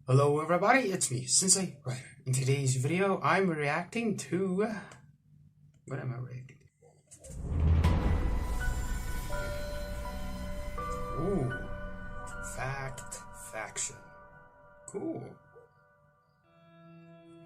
Hello everybody, it's me, Sensei Writer. In today's video, I'm reacting to... what am I reacting to? Ooh, Faction. Cool.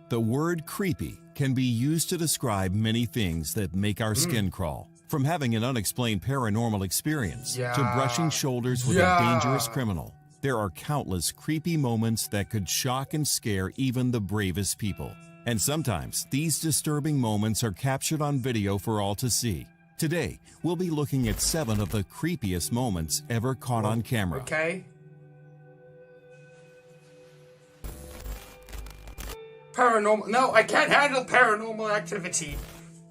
The word creepy can be used to describe many things that make our skin crawl. From having an unexplained paranormal experience to brushing shoulders with a dangerous criminal. There are countless creepy moments that could shock and scare even the bravest people. And sometimes these disturbing moments are captured on video for all to see. Today, we'll be looking at 7 of the creepiest moments ever caught on camera. Okay. Paranormal. No, I can't handle paranormal activity.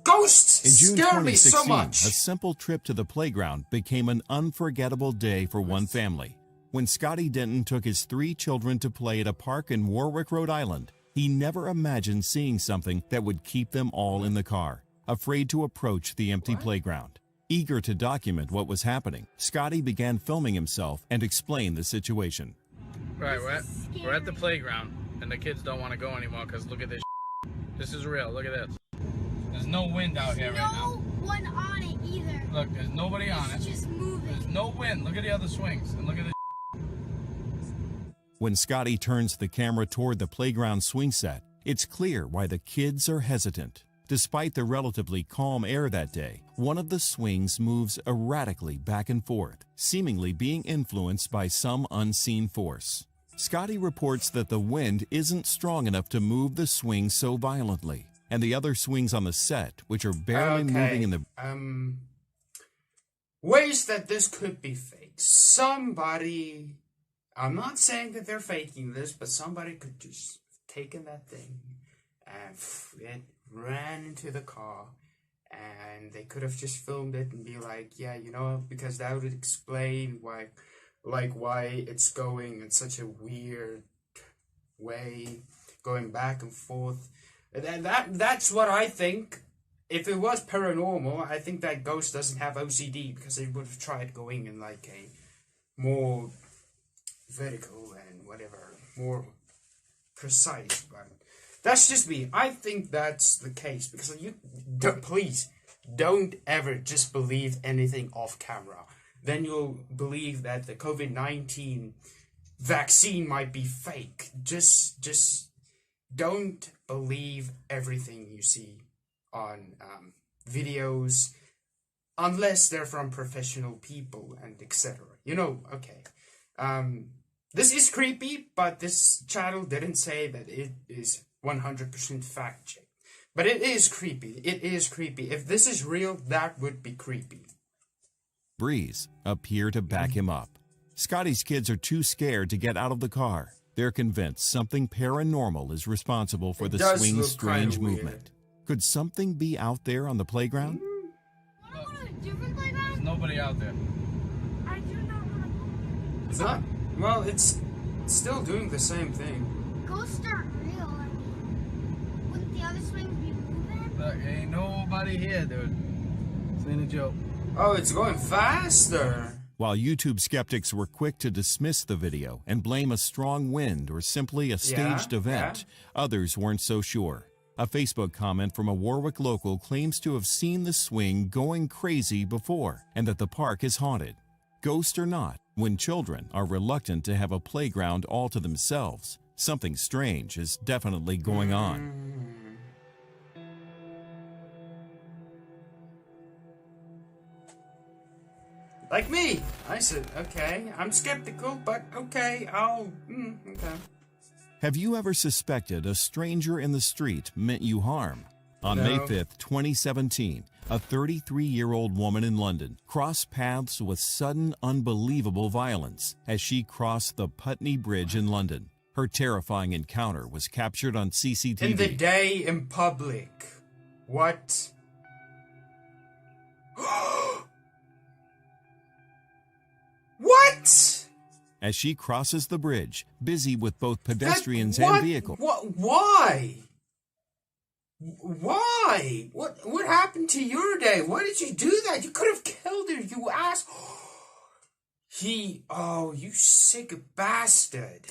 Ghosts In June scare me so 2016, much. a simple trip to the playground became an unforgettable day for one family. When Scotty Denton took his 3 children to play at a park in Warwick, Rhode Island, he never imagined seeing something that would keep them all in the car, afraid to approach the empty playground. Eager to document what was happening, Scotty began filming himself and explained the situation. Right, we're at the playground, and the kids don't want to go anymore because look at this. This is real. Look at this. There's no wind out here right now. No one on it either. Look, there's nobody on it. It's just moving. There's no wind. Look at the other swings, and look at this. When Scotty turns the camera toward the playground swing set, it's clear why the kids are hesitant. Despite the relatively calm air that day, one of the swings moves erratically back and forth, seemingly being influenced by some unseen force. Scotty reports that the wind isn't strong enough to move the swing so violently, and the other swings on the set, which are barely moving in the... Ways that this could be fake. Somebody... I'm not saying that they're faking this, but somebody could just have taken that thing and it ran into the car, and they could have just filmed it and be like, yeah, you know, because that would explain why it's going in such a weird way, going back and forth. And that's what I think. If it was paranormal, I think that ghost doesn't have OCD, because they would have tried going in like a more vertical and whatever, more precise. But that's just me. I think that's the case, because please don't ever just believe anything off camera. Then you'll believe that the COVID-19 vaccine might be fake. Just don't believe everything you see on videos, unless they're from professional people and etc. You know, okay. This is creepy, but this channel didn't say that it is 100% fact checked. But it is creepy. It is creepy. If this is real, that would be creepy. breeze appear to back him up. Scotty's kids are too scared to get out of the car. They're convinced something paranormal is responsible for the swing's strange movement. Could something be out there on the playground? There's nobody out there. It's not? Well, it's still doing the same thing. Ghosts aren't real. I mean, wouldn't the other swings be moving? Look, ain't nobody here, dude. This ain't a joke. Oh, it's going faster. While YouTube skeptics were quick to dismiss the video and blame a strong wind or simply a staged event, others weren't so sure. A Facebook comment from a Warwick local claims to have seen the swing going crazy before and that the park is haunted. Ghost or not, when children are reluctant to have a playground all to themselves, something strange is definitely going on. Like me. I said, okay, I'm skeptical, but okay, okay. Have you ever suspected a stranger in the street meant you harm? On May 5th, 2017, a 33-year-old woman in London crossed paths with sudden, unbelievable violence as she crossed the Putney Bridge in London. Her terrifying encounter was captured on CCTV. In the day in public. What? What? As she crosses the bridge, busy with both pedestrians and vehicles. Why? Why? What happened to your day? Why did you do that? You could have killed her, you ass. Oh, you sick bastard.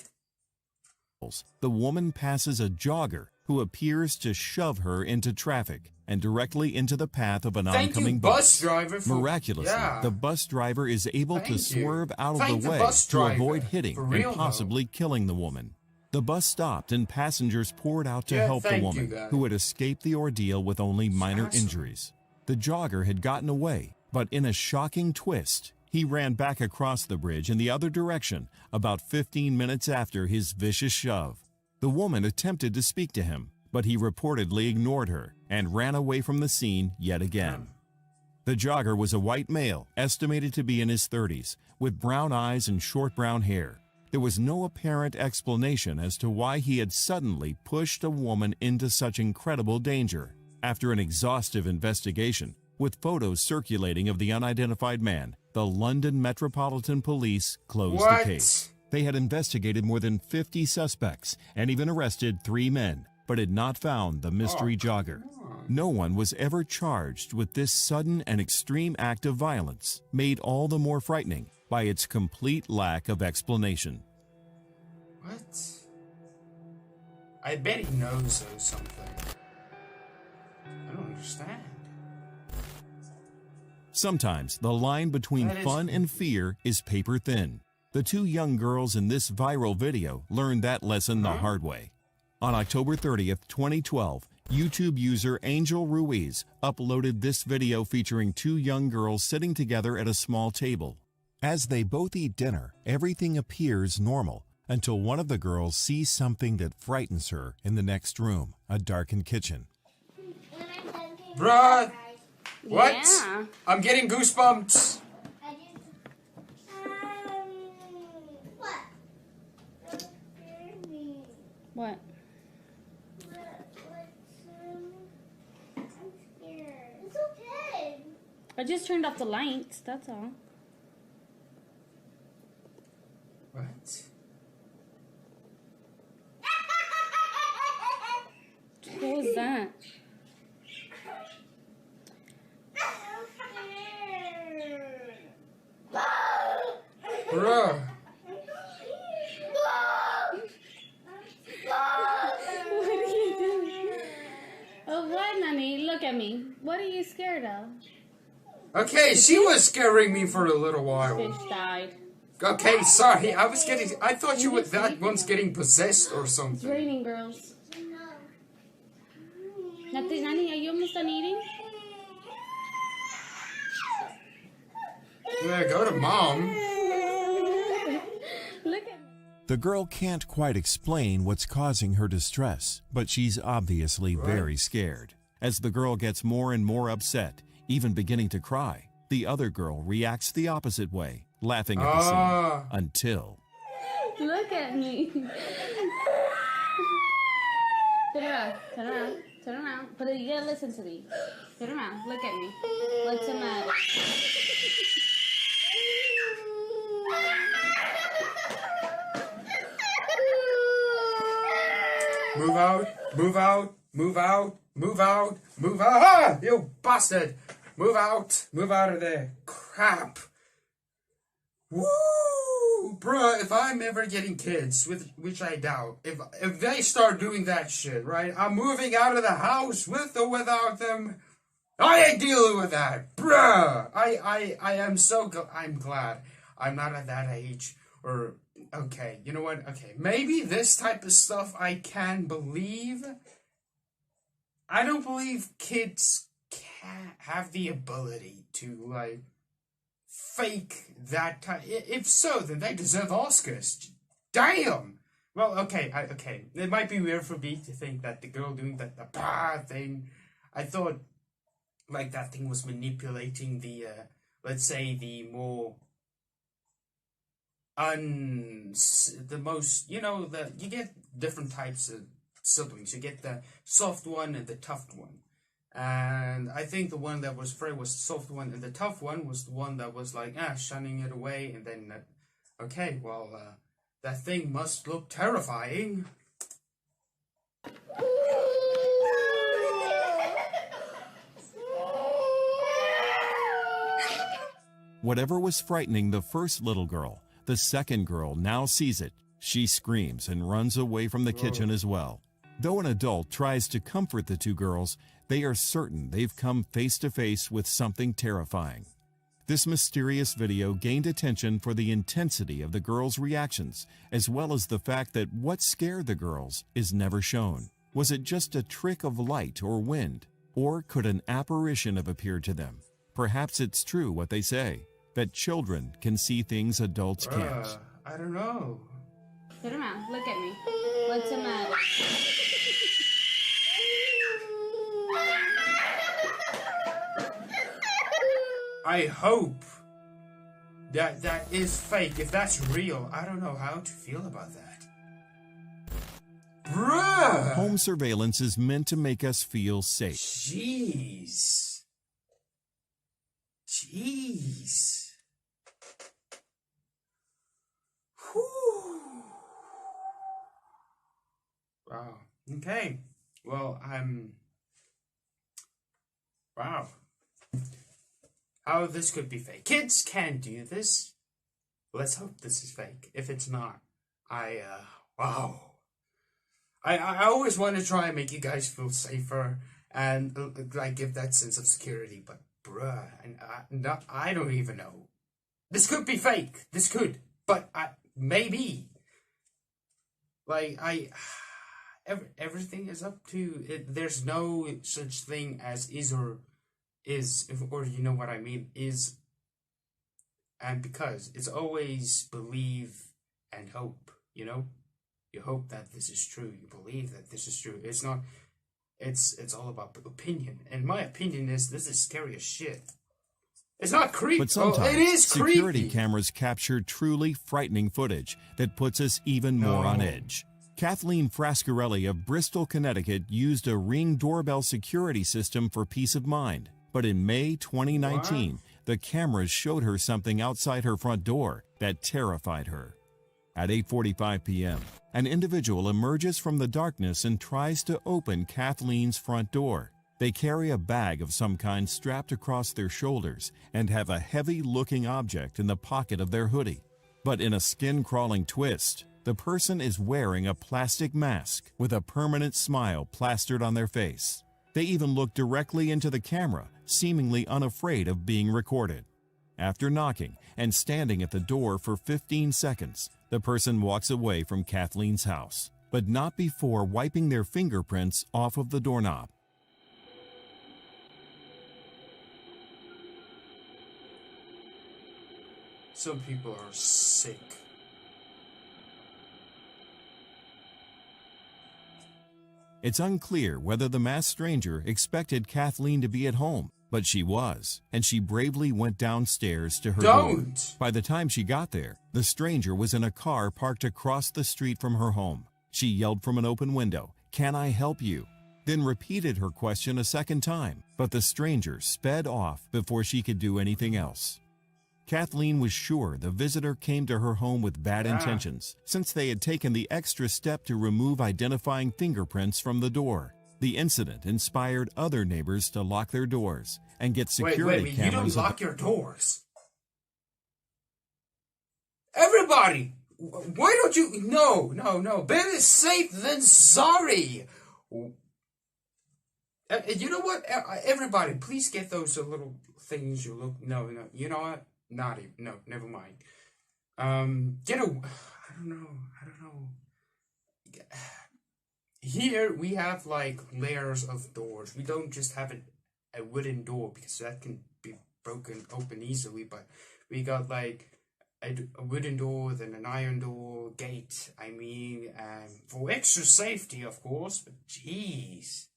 girls, the woman passes a jogger who appears to shove her into traffic and directly into the path of an oncoming bus. Driver. Miraculously, the bus driver is able to swerve out of the way to avoid hitting and possibly killing the woman. The bus stopped and passengers poured out to help the woman, who had escaped the ordeal with only minor injuries. The jogger had gotten away, but in a shocking twist, he ran back across the bridge in the other direction about 15 minutes after his vicious shove. The woman attempted to speak to him, but he reportedly ignored her and ran away from the scene yet again. The jogger was a white male, estimated to be in his 30s, with brown eyes and short brown hair. There was no apparent explanation as to why he had suddenly pushed a woman into such incredible danger. After an exhaustive investigation, with photos circulating of the unidentified man, the London Metropolitan Police closed the case. They had investigated more than 50 suspects and even arrested 3 men, but had not found the mystery jogger. No one was ever charged with this sudden and extreme act of violence, made all the more frightening by its complete lack of explanation. What? I bet he knows or something. I don't understand. Sometimes the line between fun and fear is paper thin. The 2 young girls in this viral video learned that lesson the hard way. On October 30th, 2012, YouTube user Angel Ruiz uploaded this video featuring 2 young girls sitting together at a small table. As they both eat dinner, everything appears normal until one of the girls sees something that frightens her in the next room, a darkened kitchen. Bruh! What? Yeah. I'm getting goosebumps. What? I'm scared. It's okay. I just turned off the lights, that's all. What? What was that? Bruh. What are you doing? Oh, what, Nani? Look at me. What are you scared of? Okay, she was scaring me for a little while. Fish died. Okay, sorry. I thought you were that one's getting possessed or It's something. raining, girls. Nani, are you almost done eating? Yeah, go to mom. Look at me. The girl can't quite explain what's causing her distress, but she's obviously very scared. As the girl gets more and more upset, even beginning to cry, the other girl reacts the opposite way, laughing at the scene, until... Look at me. Turn around. Turn around. Turn around. But you gotta listen to me. Turn around. Look at me. What's the matter? Move out, move out, move out, move out, move out. Ah, you bastard. Move out of there. Crap. Woo! Bruh, if I'm ever getting kids, which I doubt, if they start doing that shit, right? I'm moving out of the house with or without them. I ain't dealing with that. Bruh! I am I'm glad I'm not at that age. Or, okay, you know what? Okay, maybe this type of stuff I can believe. I don't believe kids can have the ability to, like, fake that type. If so, then they deserve Oscars. Damn! Well, okay, okay. It might be weird for me to think that the girl doing the thing, I thought, like, that thing was manipulating the, let's say, the more... the most, you know, you get different types of siblings. You get the soft one and the tough one. And I think the one that was afraid was the soft one, and the tough one was the one that was like, shunning it away. And then, okay, well, that thing must look terrifying. Whatever was frightening the first little girl, the second girl now sees it, She screams and runs away from the kitchen as well. Though an adult tries to comfort the two girls, they are certain they've come face to face with something terrifying. This mysterious video gained attention for the intensity of the girls' reactions, as well as the fact that what scared the girls is never shown. Was it just a trick of light or wind? Or could an apparition have appeared to them? Perhaps it's true what they say, that children can see things adults can't. I don't know. Turn around. Look at me. What's the matter? I hope that is fake. If that's real, I don't know how to feel about that. Bruh! Home surveillance is meant to make us feel safe. Jeez. Jeez. Whew. Wow. Okay. Well, wow. How this could be fake. Kids can do this. Let's hope this is fake. If it's not, wow. I always want to try and make you guys feel safer and like give that sense of security, but bruh, and I don't even know. This could be fake. This could, but maybe. Like everything is up to it. There's no such thing as is or you know what I mean, is and because it's always believe and hope, you know? You hope that this is true, you believe that this is true. It's not, it's all about opinion. And my opinion is this is scary as shit. It's not creepy. But sometimes it is security creepy. cameras capture truly frightening footage that puts us even more on edge. Kathleen Frascarelli of Bristol, Connecticut used a Ring doorbell security system for peace of mind. But in May 2019, the cameras showed her something outside her front door that terrified her. At 8:45 p.m., an individual emerges from the darkness and tries to open Kathleen's front door. They carry a bag of some kind strapped across their shoulders and have a heavy-looking object in the pocket of their hoodie. But in a skin-crawling twist, the person is wearing a plastic mask with a permanent smile plastered on their face. They even look directly into the camera, seemingly unafraid of being recorded. After knocking and standing at the door for 15 seconds, the person walks away from Kathleen's house, but not before wiping their fingerprints off of the doorknob. Some people are sick. It's unclear whether the masked stranger expected Kathleen to be at home, but she was, and she bravely went downstairs to her door. By the time she got there, the stranger was in a car parked across the street from her home. She yelled from an open window, "Can I help you?" Then repeated her question a second time, but the stranger sped off before she could do anything else. Kathleen was sure the visitor came to her home with bad intentions, since they had taken the extra step to remove identifying fingerprints from the door. The incident inspired other neighbors to lock their doors and get security wait, cameras. You don't lock your doors. Everybody, why don't you? No. Better safe than sorry. You know what? Everybody, please get those little things you look. No. You know what? Not even. No, never mind. I don't know. Here we have like layers of doors. We don't just have a wooden door because that can be broken open easily. But we got like a wooden door, then an iron door, gate. I mean, for extra safety, of course. But jeez,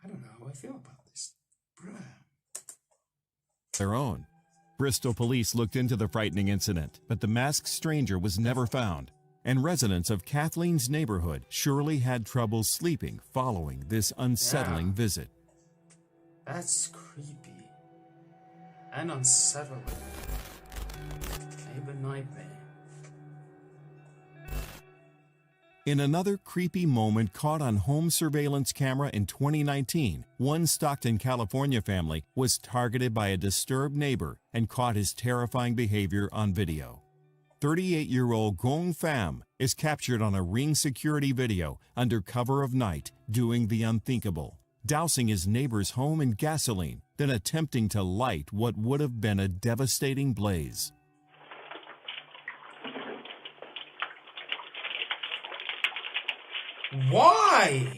I don't know how I feel about this, bruh. Their own. Bristol police looked into the frightening incident, but the masked stranger was never found, and residents of Kathleen's neighborhood surely had trouble sleeping following this unsettling visit. That's creepy and unsettling. Maybe nightmare. In another creepy moment caught on home surveillance camera in 2019, one Stockton, California family was targeted by a disturbed neighbor and caught his terrifying behavior on video. 38-year-old Gong Pham is captured on a Ring security video under cover of night doing the unthinkable, dousing his neighbor's home in gasoline, then attempting to light what would have been a devastating blaze. Why?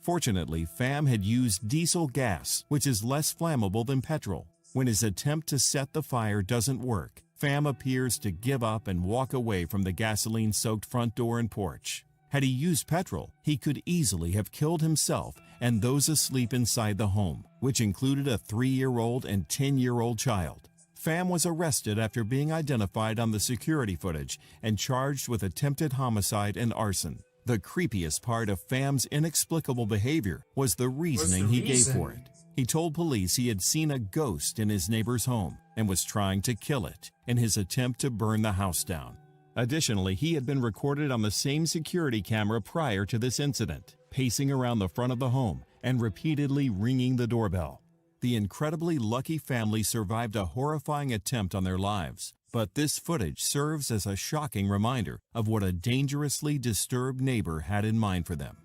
Fortunately, Pham had used diesel gas, which is less flammable than petrol. When his attempt to set the fire doesn't work, Pham appears to give up and walk away from the gasoline-soaked front door and porch. Had he used petrol, he could easily have killed himself and those asleep inside the home, which included a 3-year-old and 10-year-old child. Pham was arrested after being identified on the security footage and charged with attempted homicide and arson. The creepiest part of Pham's inexplicable behavior was the reasoning he gave for it. He told police he had seen a ghost in his neighbor's home and was trying to kill it in his attempt to burn the house down. Additionally, he had been recorded on the same security camera prior to this incident, pacing around the front of the home and repeatedly ringing the doorbell. The incredibly lucky family survived a horrifying attempt on their lives, but this footage serves as a shocking reminder of what a dangerously disturbed neighbor had in mind for them.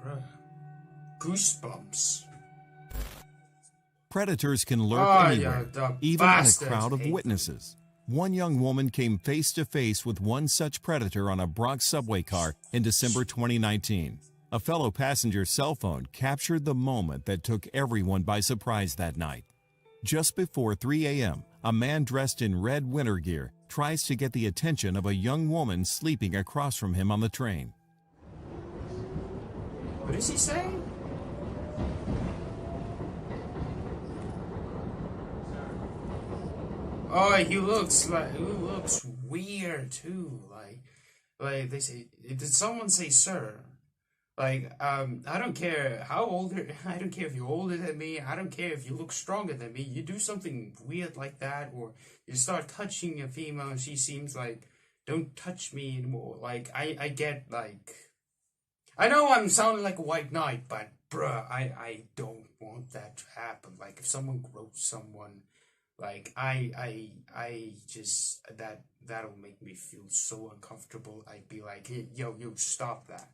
Bruh. Goosebumps. Predators can lurk anywhere, the even in a bastards crowd of hate witnesses. One young woman came face to face with one such predator on a Bronx subway car in December 2019. A fellow passenger's cell phone captured the moment that took everyone by surprise that night. Just before 3 a.m., a man dressed in red winter gear tries to get the attention of a young woman sleeping across from him on the train. What is he saying? Oh, he looks weird too. Like they say, did someone say sir? Like, I don't care how old, I don't care if you're older than me, I don't care if you look stronger than me, you do something weird like that, or you start touching a female and she seems like, don't touch me anymore. Like, I get, like, I know I'm sounding like a white knight, but bruh, I don't want that to happen. Like, if someone gropes someone, like, I just, that'll make me feel so uncomfortable. I'd be like, hey, yo, stop that.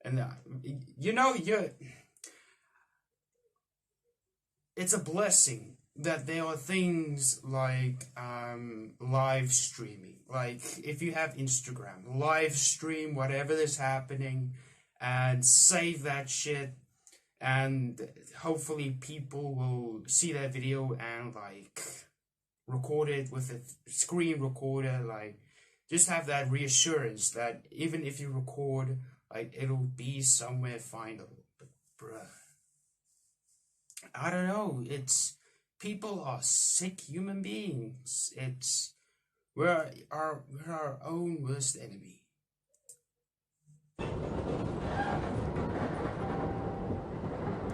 And, it's a blessing that there are things like live streaming. Like, if you have Instagram, live stream whatever is happening and save that shit. And hopefully people will see that video and, like, record it with a screen recorder. Like, just have that reassurance that even if you record, like, it'll be somewhere findable. But, bruh, I don't know. It's, people are sick human beings. It's, we're our own worst enemy.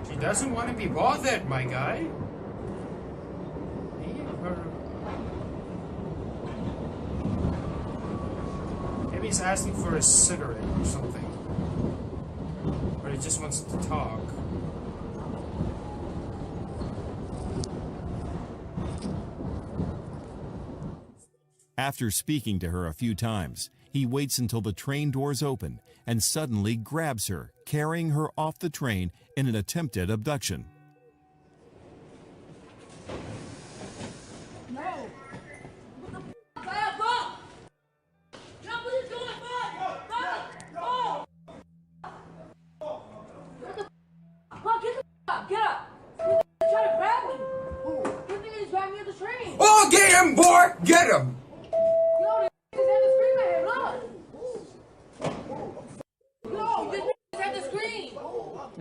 She doesn't want to be bothered, my guy. Maybe he's asking for a cigarette or something. Or he just wants to talk. After speaking to her a few times, he waits until the train doors open and suddenly grabs her, carrying her off the train in an attempted abduction. Oh, get him, boy! Get him!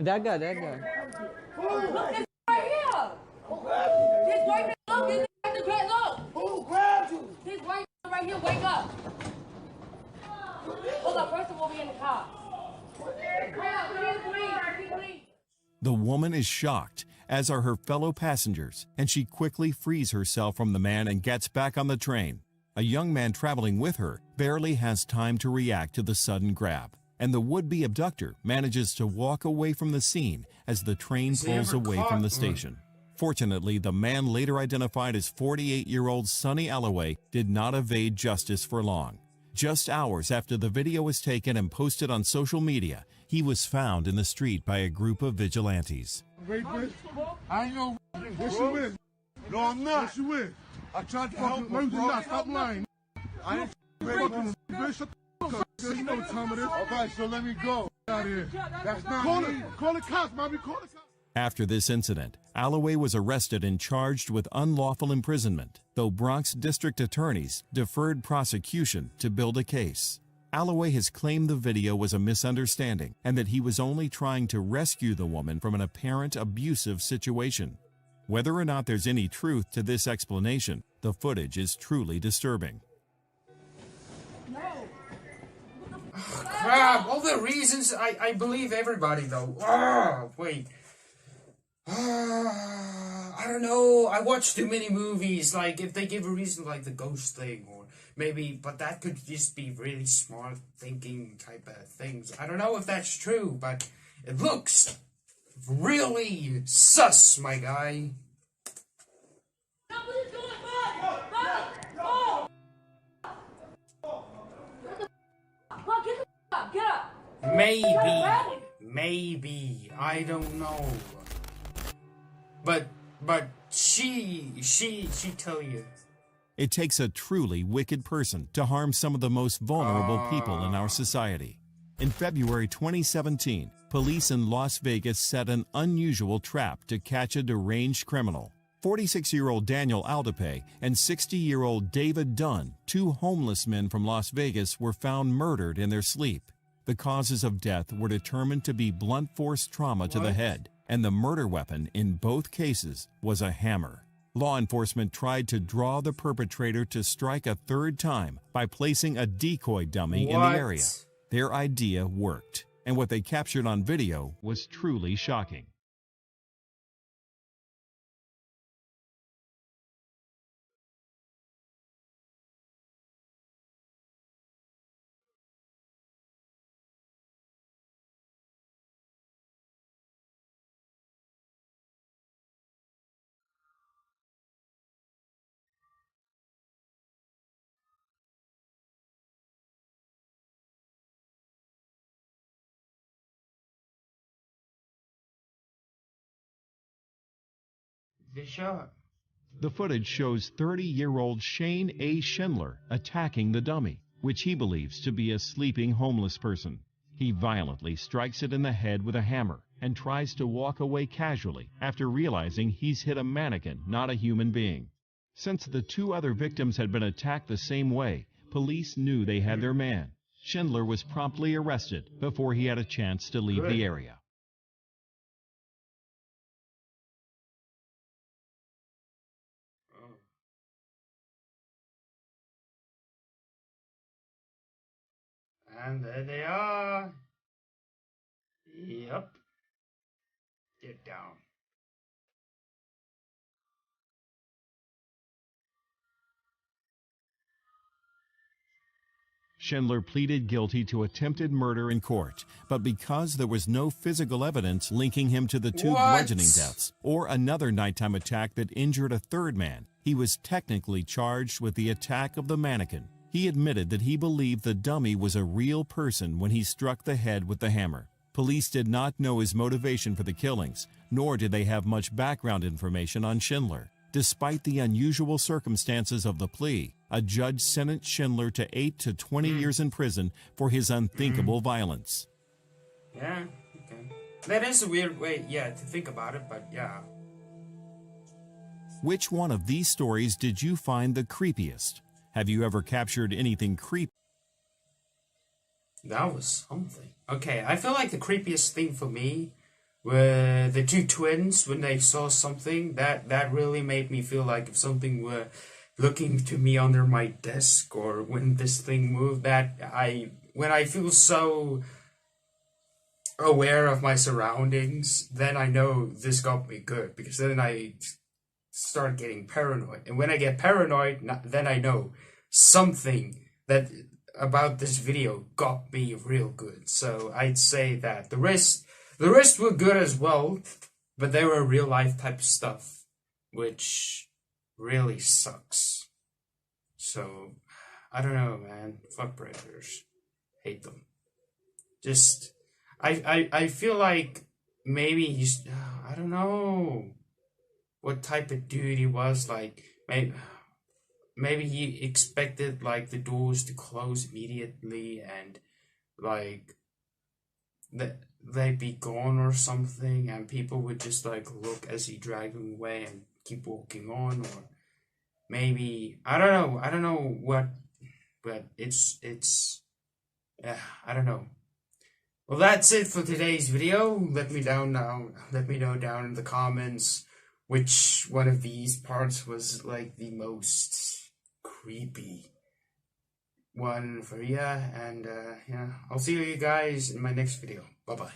That guy. Look, it's right here. This white man, look, this at the great look. Who grabbed you? This white man right here, wake up. Hold up, first of all, we in the car. The woman is shocked, as are her fellow passengers, and she quickly frees herself from the man and gets back on the train. A young man traveling with her barely has time to react to the sudden grab, and the would-be abductor manages to walk away from the scene as the train pulls away from the station. Fortunately, the man later identified as 48-year-old Sonny Alloway did not evade justice for long. Just hours after the video was taken and posted on social media, he was found in the street by a group of vigilantes. I ain't no yes you is. No, I'm not. Yes you is. I tried to help you. No, not. Stop lying. I ain't bitch. Shut the fuck up. You know what time it is. All right, so let me go. Out here. That's not call the cops, mommy. Call the cops. After this incident, Alloway was arrested and charged with unlawful imprisonment, though Bronx district attorneys deferred prosecution to build a case. Alloway has claimed the video was a misunderstanding and that he was only trying to rescue the woman from an apparent abusive situation. Whether or not there's any truth to this explanation, the footage is truly disturbing. Oh, crap! All the reasons I believe everybody though. Oh, wait. I don't know. I watch too many movies. Like, if they give a reason, like the ghost thing, or maybe, but that could just be really smart thinking type of things. I don't know if that's true, but it looks really sus, my guy. Maybe, I don't know. But she tell you. It takes a truly wicked person to harm some of the most vulnerable people in our society. In February 2017, police in Las Vegas set an unusual trap to catch a deranged criminal. 46-year-old Daniel Aldape and 60-year-old David Dunn, two homeless men from Las Vegas, were found murdered in their sleep. The causes of death were determined to be blunt force trauma to the head, and the murder weapon in both cases was a hammer. Law enforcement tried to draw the perpetrator to strike a third time by placing a decoy dummy in the area. Their idea worked, and what they captured on video was truly shocking. The footage shows 30-year-old Shane A. Schindler attacking the dummy, which he believes to be a sleeping homeless person. He violently strikes it in the head with a hammer and tries to walk away casually after realizing he's hit a mannequin, not a human being. Since the two other victims had been attacked the same way, police knew they had their man. Schindler was promptly arrested before he had a chance to leave the area. And there they are. Yep. Get down. Schindler pleaded guilty to attempted murder in court, but because there was no physical evidence linking him to the two bludgeoning deaths or another nighttime attack that injured a third man, he was technically charged with the attack of the mannequin. He admitted that he believed the dummy was a real person when he struck the head with the hammer. Police did not know his motivation for the killings, nor did they have much background information on Schindler. Despite the unusual circumstances of the plea, a judge sentenced Schindler to 8 to 20 years in prison for his unthinkable violence. Yeah, okay. That is a weird way, to think about it, but yeah. Which one of these stories did you find the creepiest? Have you ever captured anything creepy? That was something. Okay, I feel like the creepiest thing for me were the two twins when they saw something. That really made me feel like if something were looking to me under my desk, or when this thing moved, when I feel so aware of my surroundings, then I know this got me good, because then I start getting paranoid. And when I get paranoid, then I know something that about this video got me real good. So I'd say that the rest were good as well, but they were real life type stuff, which really sucks. So I don't know, man. Fuck predators. Hate them. Just I feel like maybe he's, I don't know what type of dude he was. Like maybe he expected like the doors to close immediately and like they'd be gone or something, and people would just like look as he dragged them away and keep walking on. Or maybe I don't know what, but it's I don't know. Well, that's it for today's video. Let me know down in the comments which one of these parts was like the most creepy one for you. And yeah, I'll see you guys in my next video. Bye bye.